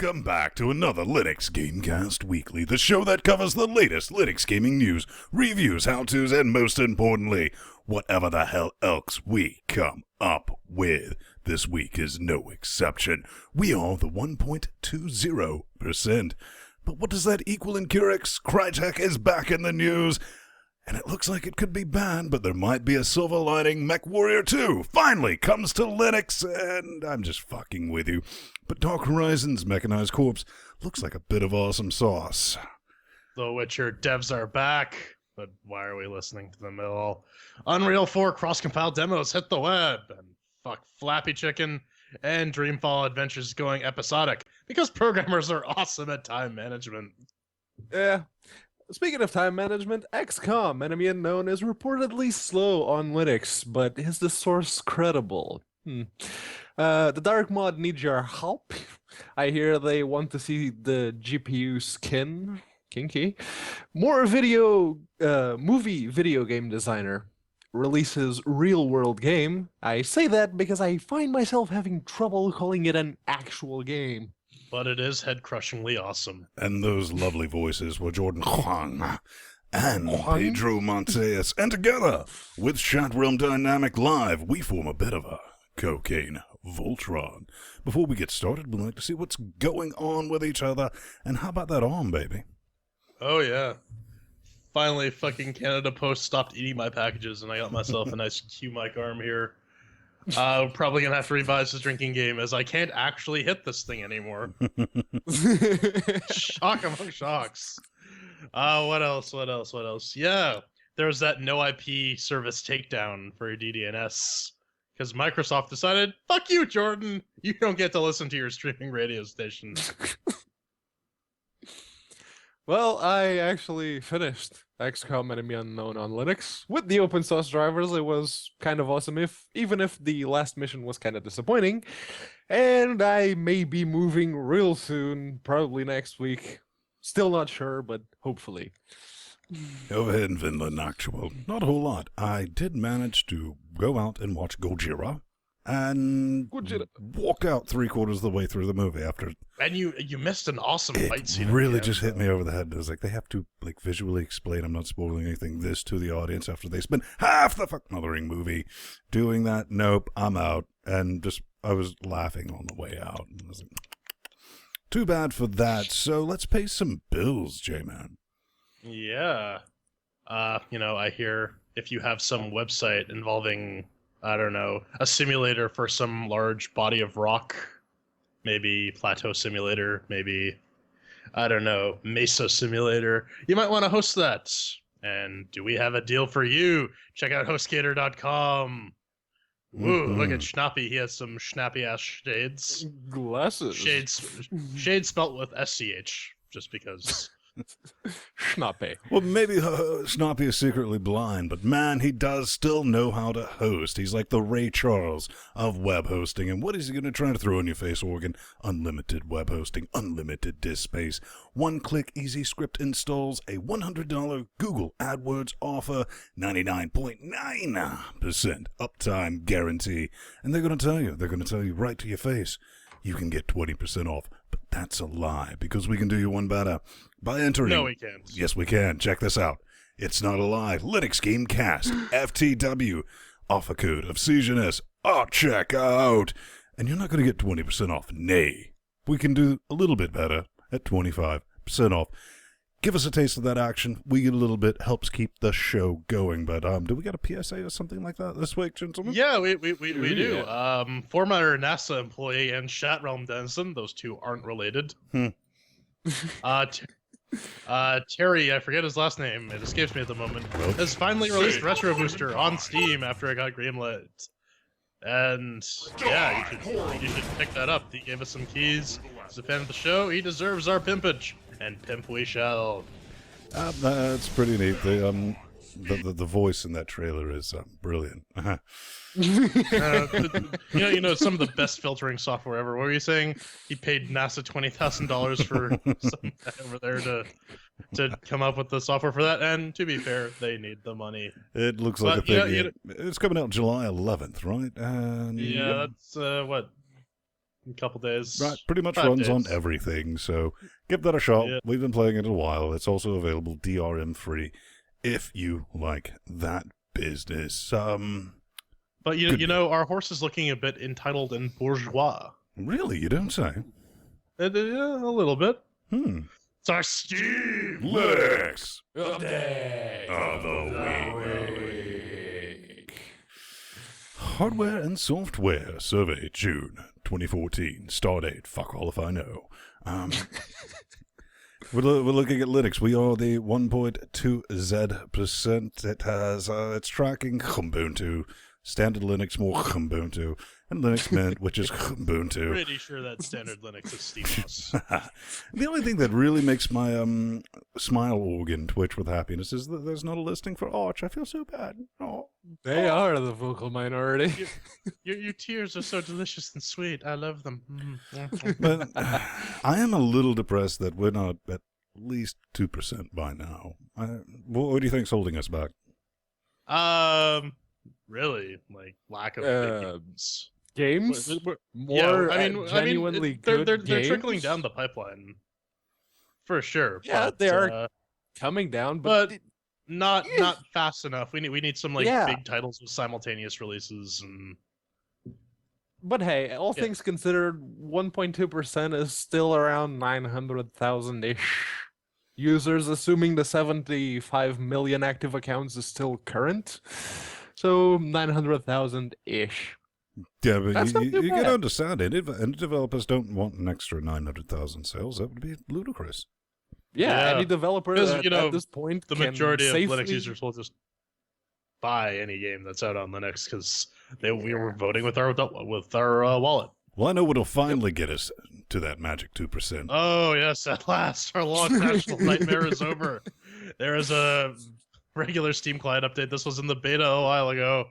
Welcome back to another LinuxGameCast Weekly, the show that covers the latest Linux gaming news, reviews, how-tos, and most importantly, whatever the hell else we come up with. This week is no exception. We are the 1.20%. But what does that equal in Curix? Crytek is back in the news, and it looks like it could be bad, but there might be a silver lining. MechWarrior 2 finally comes to Linux, and I'm just fucking with you. But Dark Horizons Mechanized Corpse looks like a bit of awesome sauce. The Witcher devs are back, but why are we listening to them at all? Unreal 4 cross-compiled demos hit the web, and fuck Flappy Chicken, and Dreamfall Adventures going episodic, because programmers are awesome at time management. Yeah. Speaking of time management, XCOM, Enemy Unknown, is reportedly slow on Linux, but is the source credible? The Dark Mod needs your help. I hear they want to see the GPU skin. Kinky. More movie video game designer releases real-world game. I say that because I find myself having trouble calling it an actual game. But it is head-crushingly awesome. And those lovely voices were Jordan Huang and Pedro Montes. And together, with Chat Realm Dynamic Live, we form a bit of a cocaine Voltron. Before we get started, we'd like to see what's going on with each other. And how about that arm, baby? Oh, yeah. Finally, fucking Canada Post stopped eating my packages, and I got myself a nice Q-mic arm here. Probably gonna have to revise this drinking game, as I can't actually hit this thing anymore. Shock among shocks. What else? Yeah, there's that no IP service takedown for DDNS, because Microsoft decided, fuck you, Jordan, you don't get to listen to your streaming radio station. Well, I actually finished XCOM Enemy Unknown on Linux. With the open source drivers, it was kind of awesome, even if the last mission was kind of disappointing. And I may be moving real soon, probably next week. Still not sure, but hopefully. Over here in Finland, actual. Not a whole lot. I did manage to go out and watch Gojira and walk out 3/4 of the way through the movie after. And you missed an awesome fight scene. It really just hit me over the head. It was like, they have to visually explain, I'm not spoiling anything, this to the audience after they spend half the mothering movie doing that. Nope, I'm out. And I was laughing on the way out. And I was like, too bad for that. So let's pay some bills, J-Man. Yeah. I hear if you have some website involving, I don't know, a simulator for some large body of rock, maybe Plateau Simulator, maybe, I don't know, Mesa Simulator, you might want to host that. And do we have a deal for you? Check out HostGator.com. Woo, look at Schnappy. He has some schnappy-ass shades. Glasses. Shades spelt with SCH, just because. Schnappe. Well, maybe Schnappy is secretly blind, but man, he does still know how to host. He's like the Ray Charles of web hosting. And what is he going to try to throw in your face, Oregon? Unlimited web hosting, unlimited disk space. One-click easy script installs, a $100 Google AdWords offer, 99.9% uptime guarantee. And they're going to tell you right to your face, you can get 20% off. But that's a lie, because we can do you one better. By entering... No, we can't. Yes, we can. Check this out. It's not a lie. LinuxGameCast, FTW, offer code of CGNS. Oh, check out. And you're not going to get 20% off. Nay. We can do a little bit better at 25% off. Give us a taste of that action. We get a little bit, helps keep the show going. But do we got a PSA or something like that this week, gentlemen? Yeah, we do. Former NASA employee and Chat Realm denizen, those two aren't related. Terry, I forget his last name, it escapes me at the moment, has finally released Retro Booster on Steam after it got greenlit. And yeah, you should pick that up. He gave us some keys. He's a fan of the show. He deserves our pimpage, and pimp we shall. That's pretty neat. The voice in that trailer is brilliant. You know, some of the best filtering software ever. What were you saying? He paid NASA $20,000 for some guy over there to come up with the software for that. And to be fair, they need the money. It looks like a thing. It's coming out July 11th, right? Yeah, that's what. a couple days. Right, pretty much 5 runs days. on everything, so give that a shot. Yeah. We've been playing it a while. It's also available DRM free if you like that business. But you know, our horse is looking a bit entitled and bourgeois. Really, you don't say? A little bit. It's our Steve Linux Update of the week. Hardware and Software Survey, June 2014. Stardate, fuck all if I know. We're looking at Linux. We are the 1.2Z%. It has, it's tracking Ubuntu, standard Linux, more Ubuntu, and Linux Mint, which is Ubuntu. Pretty sure that standard Linux is SteamOS. The only thing that really makes my smile organ twitch with happiness is that there's not a listing for Arch. I feel so bad. Oh. They are the vocal minority. Your tears are so delicious and sweet. I love them. But I am a little depressed that we're not at least 2% by now. What do you think's holding us back? Really, like lack of big games. Games? Yeah, Genuinely they're good they're trickling games? down the pipeline for sure. Yeah, but, they are coming down, but but not fast enough. We need some like big titles with simultaneous releases and. But hey, all things considered, 1.2% is still around 900,000-ish users, assuming the 75 million active accounts is still current. So 900,000-ish. Yeah, but That's not you too can bad. understand it. Indie developers don't want an extra 900,000 sales. That would be ludicrous. Yeah, Yeah. any developer Because, at this point The can majority of safely... Linux users will just buy any game that's out on Linux because we were voting with our wallet. Well, I know what'll finally get us to that magic 2%. Oh yes, at last our long national nightmare is over. There is a regular Steam client update. This was in the beta a while ago,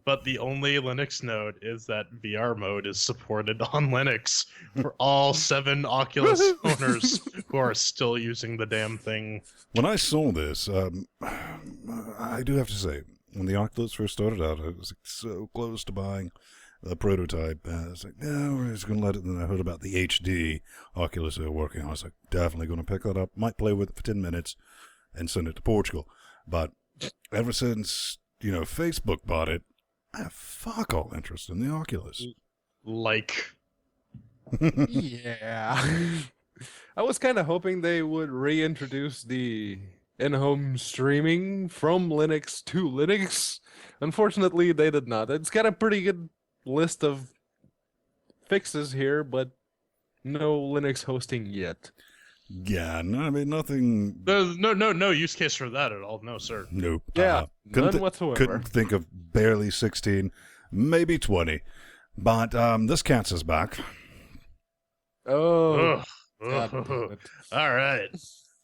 but the only Linux note is that VR mode is supported on Linux for all 7 Oculus owners who are still using the damn thing. When I saw this, I do have to say, when the Oculus first started out, I was so close to buying the prototype. I was like, no, we're just going to let it. And then I heard about the HD Oculus they were working on. I was like, definitely going to pick that up. Might play with it for 10 minutes and send it to Portugal. But ever since, Facebook bought it, I have fuck all interest in the Oculus. Like, Yeah. I was kind of hoping they would reintroduce the in-home streaming from Linux to Linux. Unfortunately, they did not. It's got a pretty good list of fixes here, but no Linux hosting yet. Yeah, no, I mean, nothing. there's no use case for that at all. No, sir. Nope. Yeah, none whatsoever. Couldn't think of barely 16, maybe 20. But this cat's is back. Oh, Ugh. God damn it. All right.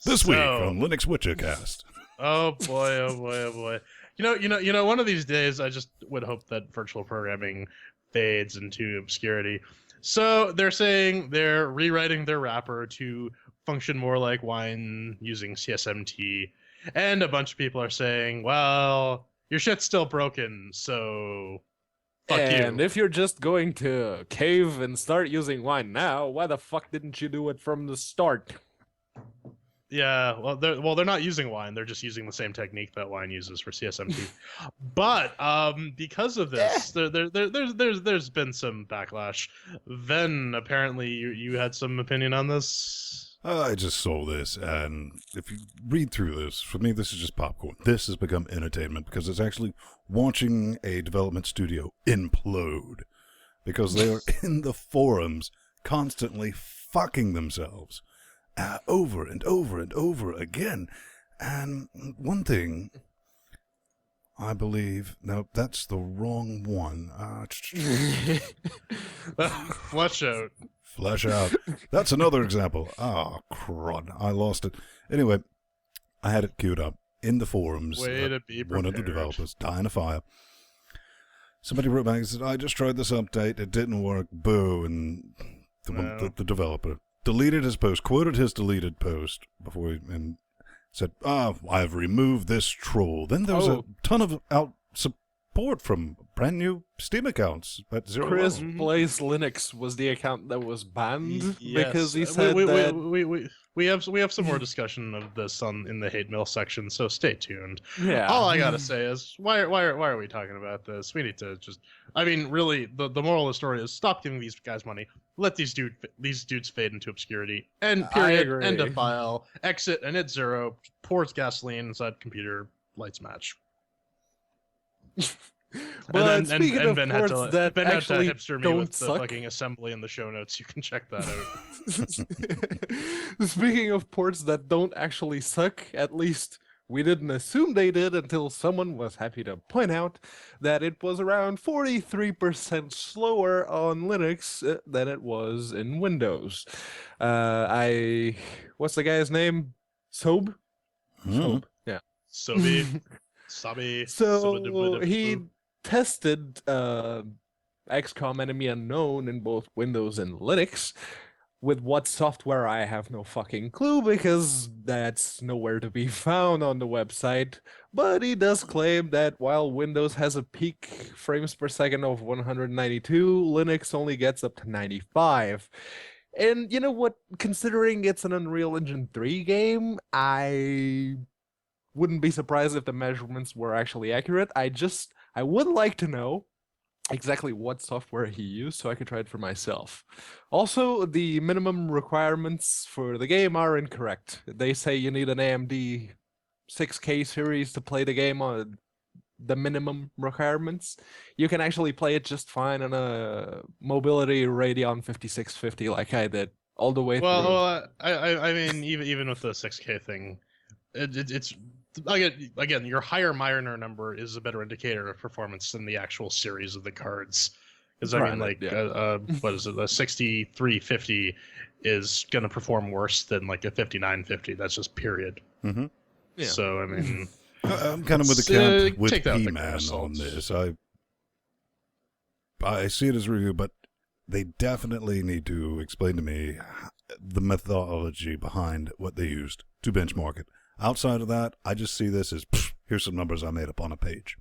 This week So- on LinuxWitcherCast. Oh boy, oh boy, oh boy. You know, one of these days I just would hope that virtual programming fades into obscurity. So they're saying they're rewriting their wrapper to function more like Wine using CSMT. And a bunch of people are saying, well, your shit's still broken, so fuck And you. if you're just going to cave and start using Wine now, why the fuck didn't you do it from the start? Yeah, well, they're not using Wine. They're just using the same technique that Wine uses for CSMT. But because of this, there's been some backlash. Then apparently you had some opinion on this. I just saw this, and if you read through this, for me, this is just popcorn. This has become entertainment because it's actually watching a development studio implode because they are in the forums constantly fucking themselves. Over and over and over again. And one thing, I believe, no, that's the wrong one. Flush out. Flesh out. That's another example. Ah, crud. I lost it. Anyway, I had it queued up in the forums. Way to be one of the prepared. developers, dying of fire. Somebody wrote back and said, I just tried this update. It didn't work. Boo. And the developer deleted his post, quoted his deleted post and said, I've removed this troll. Then there was a ton of support from brand new Steam accounts at zero. Chris level. Plays Linux was the account that was banned Yes. because he said that. We have some more discussion of this in the hate mail section, so stay tuned. Yeah. All I gotta say is, why are we talking about this? We need to just, I mean, really, the moral of the story is stop giving these guys money. Let these dudes fade into obscurity. End period. agree. End of file. Exit and hit 0. Pours gasoline inside computer. Lights match. But speaking of Ben ports had to, that Ben had to actually hipster me don't with the suck. fucking assembly in the show notes. You can check that out. Speaking of ports that don't actually suck, at least we didn't assume they did until someone was happy to point out that it was around 43% slower on Linux than it was in Windows. What's the guy's name? Sobe? Sobe, yeah. Sabi. Sabi. So he tested XCOM Enemy Unknown in both Windows and Linux. With what software, I have no fucking clue because that's nowhere to be found on the website. But he does claim that while Windows has a peak frames per second of 192, Linux only gets up to 95. And you know what? Considering it's an Unreal Engine 3 game, I wouldn't be surprised if the measurements were actually accurate. I would like to know exactly what software he used so I could try it for myself. Also, the minimum requirements for the game are incorrect. They say you need an AMD 6K series to play the game on the minimum requirements. You can actually play it just fine on a Mobility Radeon 5650 like I did all the way through. Well, I mean, even with the 6K thing, it's again, your higher minor number is a better indicator of performance than the actual series of the cards. Because I mean, like, what is it? The 6350 is going to perform worse than like a 5950. That's just period. Mm-hmm. Yeah. So I mean, I'm kind of with the camp with take that with a grain He-Man of salt. on this. I see it as a review, but they definitely need to explain to me the methodology behind what they used to benchmark it. Outside of that, I just see this as, here's some numbers I made up on a page.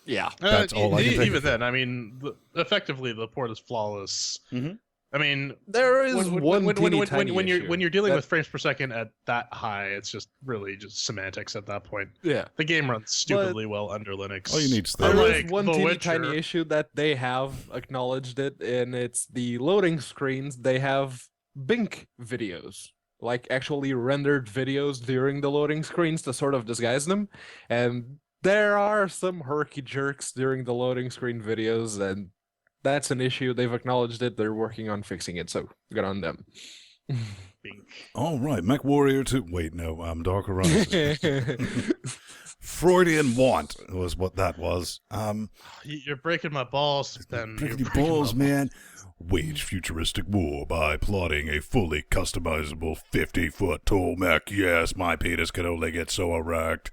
Yeah. That's all I can take Even of it. then, I mean, effectively, the port is flawless. Mm-hmm. I mean, There is one teeny tiny when issue. you're dealing That- with frames per second at that high, it's just really just semantics at that point. Yeah. The game runs stupidly well under Linux. All you need is There the- is Unlike one The teeny Witcher. tiny issue that they have acknowledged it, and it's the loading screens. They have Bink videos, like actually rendered videos during the loading screens to sort of disguise them. And there are some herky jerks during the loading screen videos, and that's an issue. They've acknowledged it. They're working on fixing it, so good on them. Bink. All right, Mech Warrior 2. Wait, no, Dark Horizon. Freudian want was what that was. You're breaking my balls, Ben. Breaking You're your breaking balls, my man. Wage futuristic war by plotting a fully customizable 50-foot tall mech. Yes, my penis can only get so erect.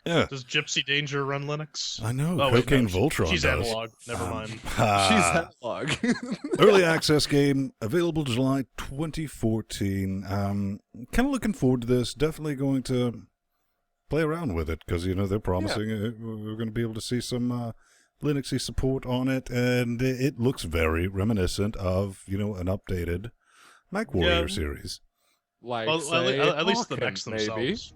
Yeah, Does Gypsy Danger run Linux? I know. Oh, wait, Cocaine no, Voltron she's does. analog. Never mind. She's analog. Early access game, available July 2014. Kind of looking forward to this. Definitely going to play around with it because, you know, they're promising we're going to be able to see some Linuxy support on it, and it looks very reminiscent of, you know, an updated MechWarrior series. Like, Well, say, at least the Hawken, mechs maybe. themselves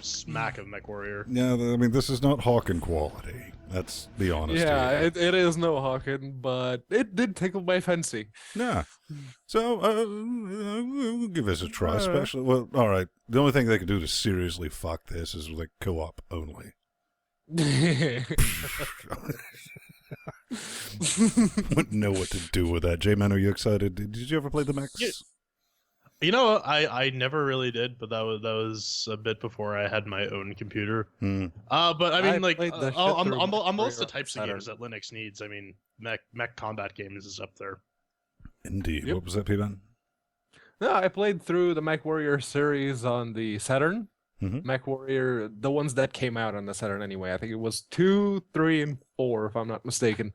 smack of MechWarrior. Yeah, I mean, this is not Hawken quality. Let's be honest Yeah, here. it is no Hawken, but it did tickle my fancy. Yeah. So, we'll give this a try, especially... Well, all right. The only thing they could do to seriously fuck this is, like, co-op only. Wouldn't know what to do with that. J-Man, are you excited? Did you ever play the mechs? Yeah. You know, I never really did, but that was a bit before I had my own computer. Hmm. But I mean, I like played the shit on through most of the MechWarrior types of Saturn. games that Linux needs, I mean, mech combat games is up there. Indeed. Yep. What was that, P-Man? No, I played through the MechWarrior series on the Saturn. Mhm. MechWarrior, the ones that came out on the Saturn anyway. I think it was 2, 3, and 4, if I'm not mistaken.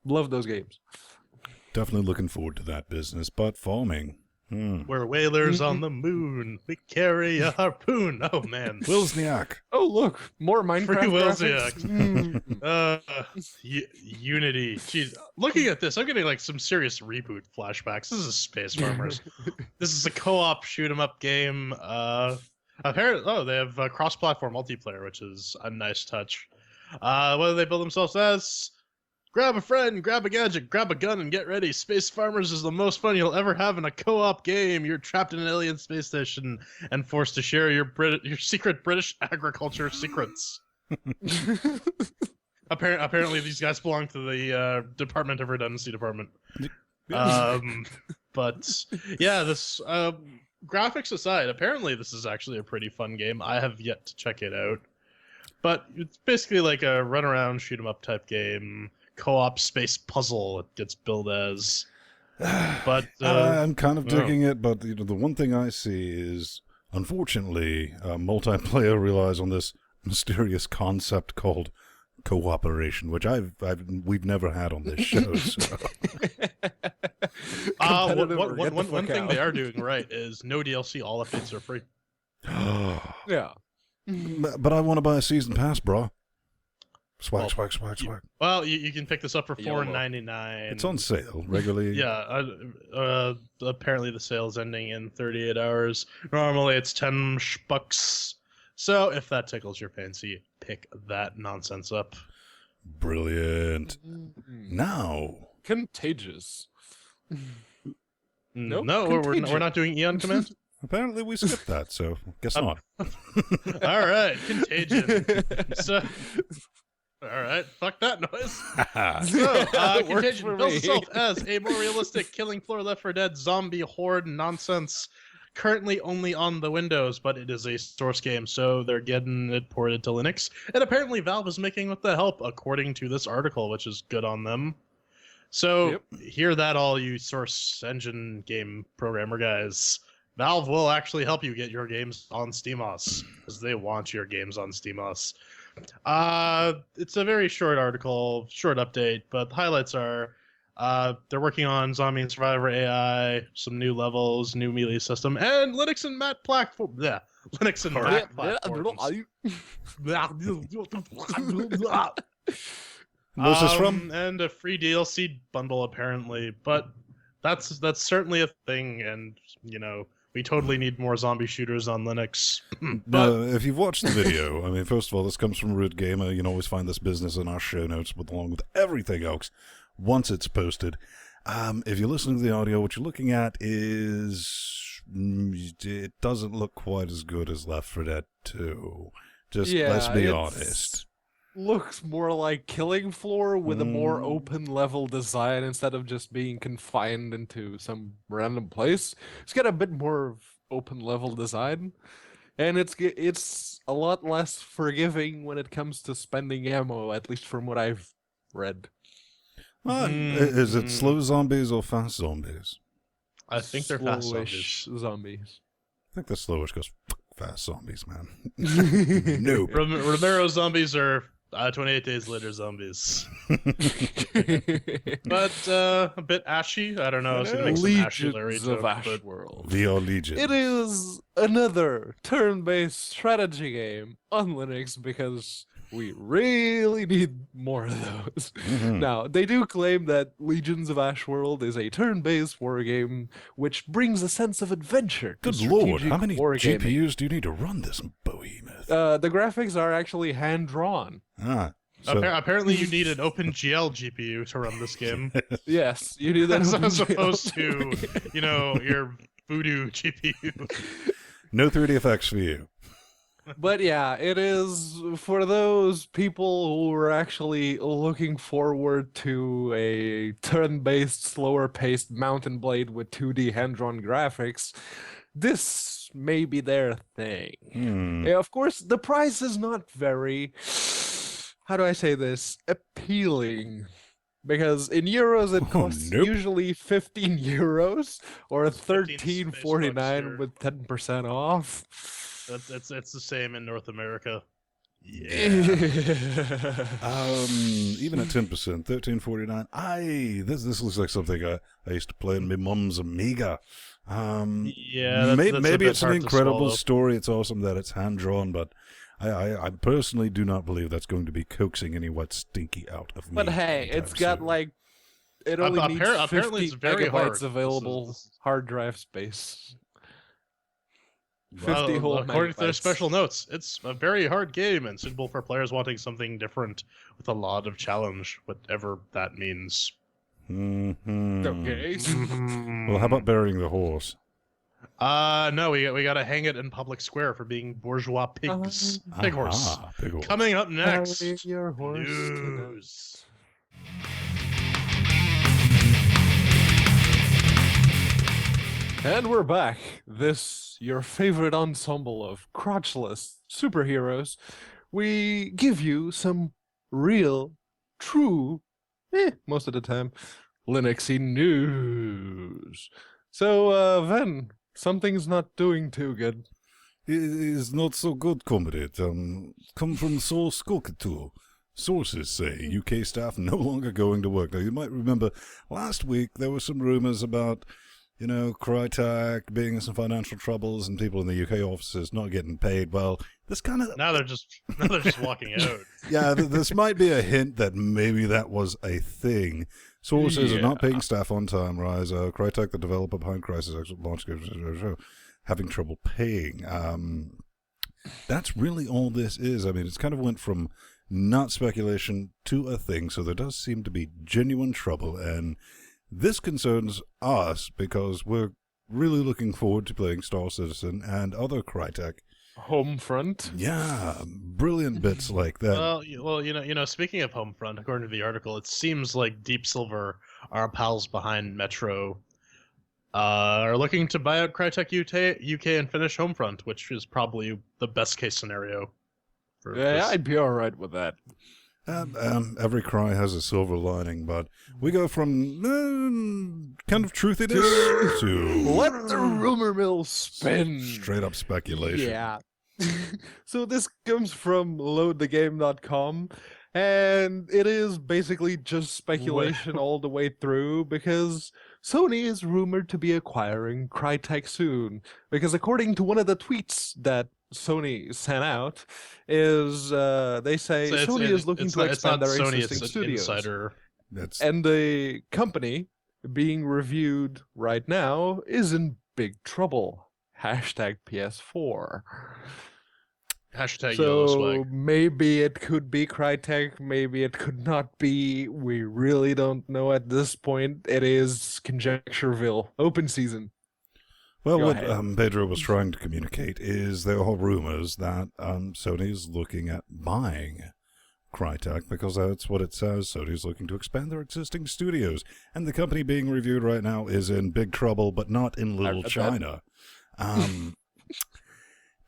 Love those games. Definitely looking forward to that business. But farming, We're whalers on the moon. We carry a harpoon. Oh man. Wilsniak. Oh look, more Minecraft Free graphics. Unity. Jeez, looking at this, I'm getting like some serious reboot flashbacks. This is Space Farmers. This is a co-op shoot 'em up game. Apparently, they have cross-platform multiplayer, which is a nice touch. What do they build themselves as? Grab a friend, grab a gadget, grab a gun, and get ready. Space Farmers is the most fun you'll ever have in a co-op game. You're trapped in an alien space station and forced to share your secret British agriculture secrets. Apparently, these guys belong to the Department of Redundancy Department. But yeah, this graphics aside, apparently this is actually a pretty fun game. I have yet to check it out, but it's basically like a run-around, shoot-'em-up type game. Co-op space puzzle it gets billed as, but I'm kind of digging it. But the one thing I see is, unfortunately, multiplayer relies on this mysterious concept called cooperation, which we've never had on this show. So. One thing they are doing right is no DLC. All updates are free. Yeah, but I want to buy a season pass, bro. Swag. Well, you can pick this up for $4.99. It's on sale regularly. Yeah, apparently the sale's ending in 38 hours. Normally it's 10 bucks. So if that tickles your fancy, pick that nonsense up. Brilliant. Now, contagious. Nope, no, we're not doing Eon Command. Apparently we skipped that, so guess not. All right, Contagion. So. All right, fuck that noise. So, Contagion bills itself as a more realistic Killing Floor Left 4 Dead zombie horde nonsense. Currently only on the Windows, but it is a source game, so they're getting it ported to Linux. And apparently Valve is making with the help, according to this article, which is good on them. So, hear that, all you source engine game programmer guys. Valve will actually help you get your games on SteamOS, because they want your games on SteamOS. It's a very short article, short update, but the highlights are they're working on Zombie and Survivor AI, some new levels, new melee system, and Linux and Mac platform. Yeah, Linux and Mac platforms. Where's this from? And a free DLC bundle apparently, but that's certainly a thing, and we totally need more zombie shooters on Linux. No, if you've watched the video, I mean, first of all, this comes from Root Gamer. You can always find this business in our show notes, along with everything else, once it's posted. If you're listening to the audio, what you're looking at is... it doesn't look quite as good as Left 4 Dead 2. Let's be honest. Looks more like Killing Floor with a more open level design instead of just being confined into some random place. It's got a bit more of open level design, and it's a lot less forgiving when it comes to spending ammo, at least from what I've read. Is it slow zombies or fast zombies? I think they're fast zombies. I think they're slowish because fast zombies, man. Nope. Romero zombies are 28 Days Later zombies. But a bit ashy. I don't know. I was going to make some ashy Larry joke, but... World. The Legion. It is another turn-based strategy game on Linux because we really need more of those. Now, they do claim that Legions of Ash World is a turn-based war game, which brings a sense of adventure to Good lord, how many wargaming. GPUs do you need to run this behemoth? The graphics are actually hand-drawn. Apparently you need an OpenGL GPU to run this game. Yes, you do that as opposed to, your Voodoo GPU. No 3DFX for you. But yeah, it is for those people who are actually looking forward to a turn-based, slower-paced Mountain Blade with 2D hand-drawn graphics. This may be their thing. Yeah, of course, the price is not very, how do I say this, appealing. Because in euros it costs usually 15 euros or 13.49 with 10% off. It's the same in North America. Yeah. Even at 10%, 1349. This looks like something I used to play on my mum's Amiga. Yeah, that's a maybe bit it's an hard to incredible swallow. story. It's awesome that it's hand drawn, but I personally do not believe that's going to be coaxing any wet stinky out of me. But hey, anytime it's got soon. like it only needs Apparently 50 it's very megabytes hard. available This is- hard drive space. 50 Well, whole according to their megabytes. special notes, it's a very hard game and suitable for players wanting something different with a lot of challenge, whatever that means. Mhm. Okay. Well, how about burying the horse? No, we gotta hang it in public square for being bourgeois pigs. Pig horse. Ah, big horse. Coming up next, Bury your horse news. And we're back. This, your favorite ensemble of crotchless superheroes. We give you some real, true, most of the time, Linuxy news. So, Ven, something's not doing too good. It is not so good, comrade. Come from Source Cockatoo. Sources say UK staff no longer going to work. Now, you might remember last week there were some rumors about, Crytek being in some financial troubles and people in the UK offices not getting paid. Well, this kind of... Now they're just walking out. Yeah, this might be a hint that maybe that was a thing. Sources are not paying staff on time, Rise. Crytek, the developer behind Crisis X launch, having trouble paying. That's really all this is. I mean, it's kind of went from not speculation to a thing, so there does seem to be genuine trouble, and this concerns us because we're really looking forward to playing Star Citizen and other Crytek. Homefront. Yeah, brilliant bits like that. Well, speaking of Homefront, according to the article, it seems like Deep Silver, our pals behind Metro, are looking to buy out Crytek UK and finish Homefront, which is probably the best case scenario. Yeah, I'd be all right with that. Every cry has a silver lining, but we go from kind of truthiness to Let the rumor mill spin. straight up speculation. Yeah. So this comes from loadthegame.com, and it is basically just speculation all the way through because Sony is rumored to be acquiring Crytek soon. Because according to one of the tweets that Sony sent out, is they say Sony is looking to expand their existing studios. Insider. And the company being reviewed right now is in big trouble. Hashtag PS4. Hashtag yellow So swag. maybe it could be Crytek, maybe it could not be. We really don't know at this point. It is Conjectureville. Open season. Well, Go what ahead. Pedro was trying to communicate is there are rumors that Sony is looking at buying Crytek because that's what it says. Sony's looking to expand their existing studios. And the company being reviewed right now is in big trouble, but not in little China.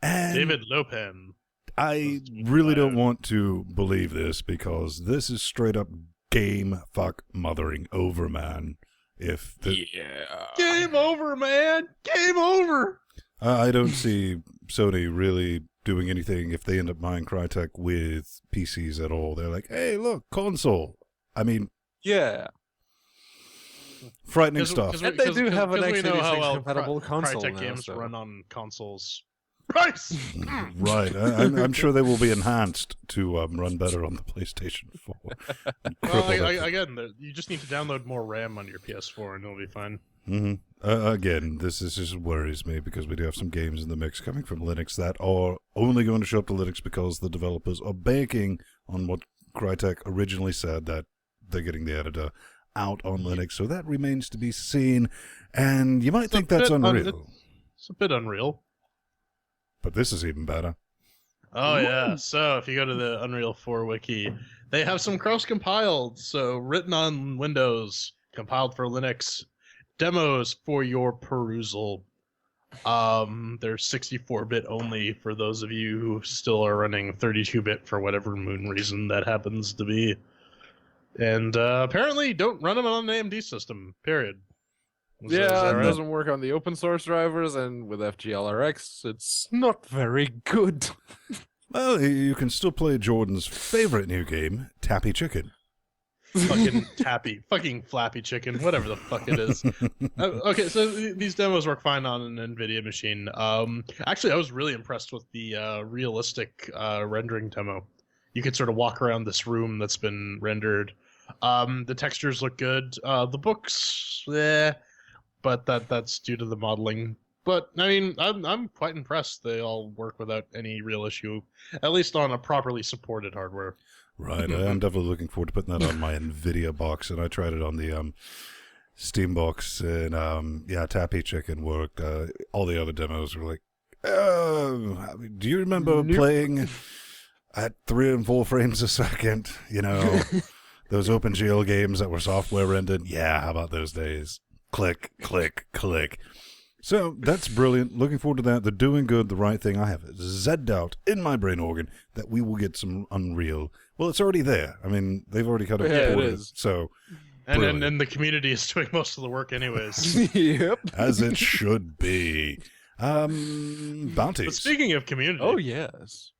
And David Lopan. I really don't want to believe this because this is straight up game fuck mothering over, man. Game over, man. Game over. I don't see Sony really doing anything if they end up buying Crytek with PCs at all. They're like, hey, look, console. I mean, Yeah. frightening stuff. And they do have an we know how x86 well compatible console Crytek now, games so. run on consoles. Price. Right. I'm sure they will be enhanced to run better on the PlayStation 4. Well, again, you just need to download more RAM on your PS4 and it'll be fine. Again, this just worries me because we do have some games in the mix coming from Linux that are only going to show up to Linux because the developers are banking on what Crytek originally said, that they're getting the editor out on Linux. So that remains to be seen. And you might think that's unreal. It's a bit unreal. But this is even better. Oh, yeah. So if you go to the Unreal 4 wiki, they have some cross-compiled, so written on Windows, compiled for Linux, demos for your perusal. They're 64-bit only for those of you who still are running 32-bit for whatever moon reason that happens to be. And apparently don't run them on an AMD system, period. Is Yeah, that it right? doesn't work on the open source drivers, and with FGLRX, it's not very good. Well, you can still play Jordan's favorite new game, Tappy Chicken. Fucking Tappy, fucking Flappy Chicken, whatever the fuck it is. Okay, so these demos work fine on an NVIDIA machine. Actually, I was really impressed with the realistic rendering demo. You could sort of walk around this room that's been rendered. The textures look good. The books, but that's due to the modeling. But I mean, I'm quite impressed. They all work without any real issue, at least on a properly supported hardware. Right, I'm definitely looking forward to putting that on my NVIDIA box, and I tried it on the Steam box, and yeah, Tappy Chicken worked. All the other demos were like, do you remember playing at 3 and 4 frames a second? You know, those OpenGL games that were software rendered? Yeah, how about those days? Click, click, click. So that's brilliant. Looking forward to that. They're doing good, the right thing. I have zed doubt in my brain organ that we will get some Unreal. Well, it's already there. I mean, they've already kind of ported it. So, and the community is doing most of the work anyways. Yep. As it should be. Bounties. But speaking of community. Oh, yes.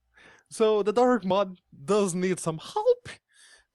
So the Dark mod does need some help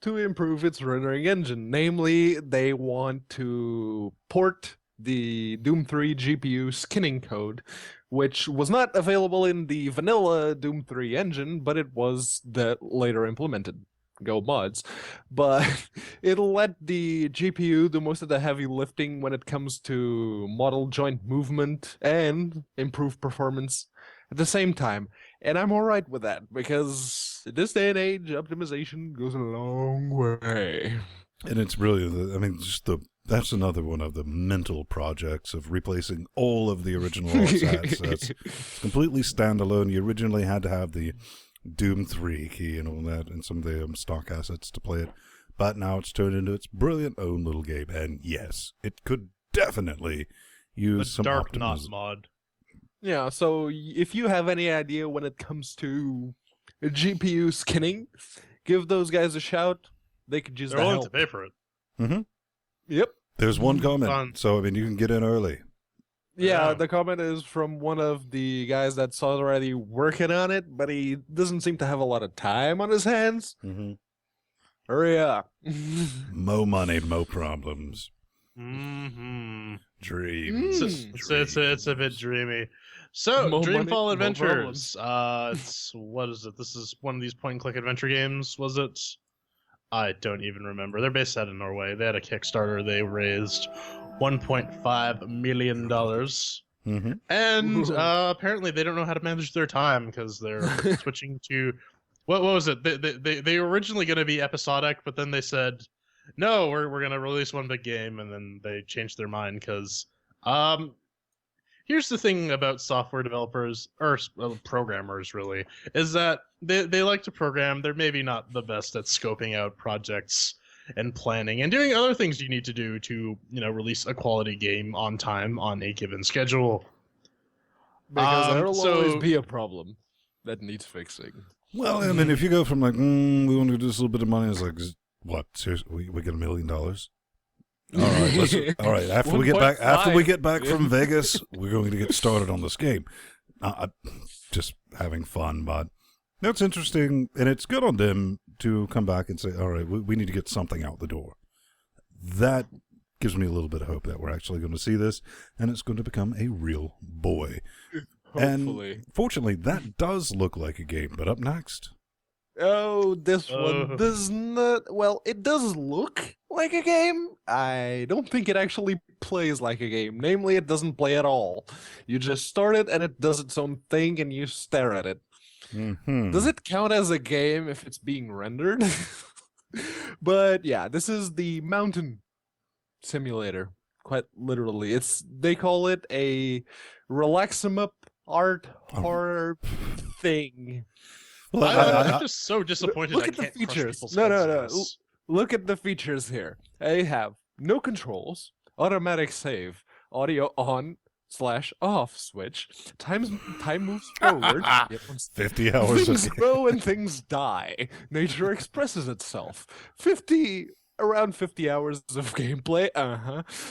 to improve its rendering engine. Namely, they want to port the Doom 3 GPU skinning code, which was not available in the vanilla Doom 3 engine, but it was that later implemented. Go mods. But it'll let the GPU do most of the heavy lifting when it comes to model joint movement and improve performance at the same time. And I'm alright with that, because in this day and age, optimization goes a long way. And it's really, I mean, that's another one of the mental projects of replacing all of the original assets. It's completely standalone. You originally had to have the Doom 3 key and all that, and some of the stock assets to play it. But now it's turned into its brilliant own little game. And yes, it could definitely use some Dark optimism. Knot mod. Yeah, so if you have any idea when it comes to GPU skinning, give those guys a shout. They could use They're the willing help. to pay for it. Mm-hmm. Yep. There's one comment, Fun. so I mean, you can get in early. Yeah, Yeah. the comment is from one of the guys that's already working on it, but he doesn't seem to have a lot of time on his hands. Mm-hmm. Hurry up. Mo money, mo problems. Mm-hmm. Dreams. It's a bit dreamy. So, Mo money, Dreamfall mo Adventures. What is it? This is one of these point-and-click adventure games, was it? I don't even remember. They're based out of Norway. They had a Kickstarter. They raised $1.5 million. Mm-hmm. And apparently they don't know how to manage their time, because they're switching to... What was it? They were originally going to be episodic, but then they said, no, we're going to release one big game, and then they changed their mind, because... here's the thing about software developers, or programmers, really, is that they like to program. They're maybe not the best at scoping out projects and planning and doing other things you need to do to, release a quality game on time on a given schedule. Because there'll always so- be a problem that needs fixing. Well, I mean, if you go from like, we want to do this little bit of money, it's like, what? Seriously, we get $1 million? All right, listen. All right. After we get back from Vegas, we're going to get started on this game. Just having fun, but that's interesting, and it's good on them to come back and say, all right, we need to get something out the door. That gives me a little bit of hope that we're actually going to see this, and it's going to become a real boy. Hopefully. And fortunately, that does look like a game. But up next, Oh, this one does not... Well, it does look like a game. I don't think it actually plays like a game. Namely, it doesn't play at all. You just start it, and it does its own thing, and you stare at it. mm-hmm. Does it count as a game if it's being rendered? But yeah, this is the Mountain Simulator. Quite literally. They call it a relax 'em up art horror thing. Well, I'm just so disappointed. Look I at the can't crush features. people's No. heads on this. Look at the features here. I have no controls, automatic save, audio on/off switch, time moves forward, yet once 50 hours things of grow and things die. Nature expresses itself. Around 50 hours of gameplay.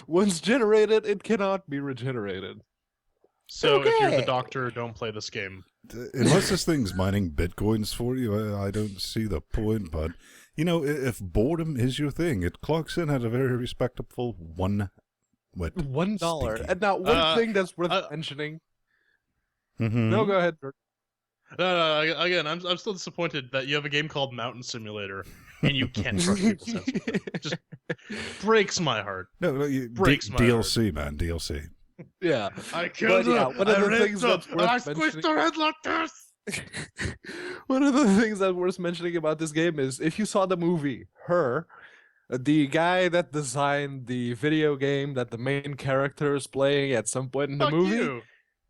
Once generated, it cannot be regenerated. So if you're the Okay. doctor, don't play this game. Unless this thing's mining bitcoins for you, I don't see the point. But, if boredom is your thing, it clocks in at a very respectable $1. $1. Stinky. And now, one thing that's worth uh, mentioning. Mm-hmm. No, go ahead. Dirk. No, again, I'm still disappointed that you have a game called Mountain Simulator and you can't crush people's heads with it. Just breaks my heart. No, Breaks my DLC, man, DLC. Yeah. I killed But, yeah, her. one of I the raped things her, that's and I worth squished mentioning. her head like this. One of the things that's worth mentioning about this game is if you saw the movie Her, the guy that designed the video game that the main character is playing at some point in the Fuck movie, you.